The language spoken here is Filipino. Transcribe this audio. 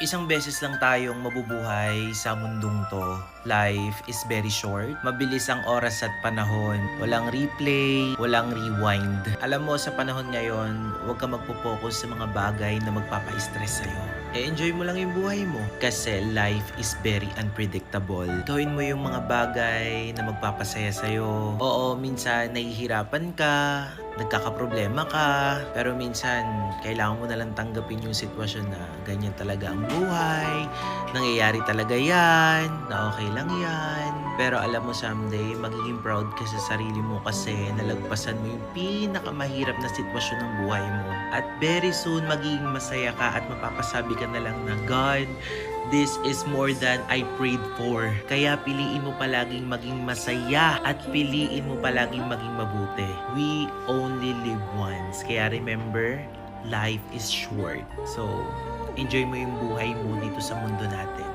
Isang beses lang tayong mabubuhay sa mundong to. Life is very short. Mabilis ang oras at panahon. Walang replay, walang rewind. Alam mo, sa panahon ngayon, huwag ka magpo-focus sa mga bagay na magpapa-stress sa'yo. Enjoy mo lang yung buhay mo. Kasi life is very unpredictable. Gawin mo yung mga bagay na magpapasaya sa'yo. Oo, minsan nahihirapan ka, nagkakaproblema ka, pero minsan kailangan mo nalang tanggapin yung sitwasyon na ganyan talaga ang buhay, nangyayari talaga yan, na okay lang yan. Pero alam mo, someday magiging proud ka sa sarili mo kasi nalagpasan mo yung pinakamahirap na sitwasyon ng buhay mo. At very soon magiging masaya ka at mapapasabi ka na lang na, God, this is more than I prayed for. Kaya piliin mo palaging maging masaya at piliin mo palaging maging mabuti. We only live once. Kaya remember, life is short. So, enjoy mo yung buhay mo dito sa mundo natin.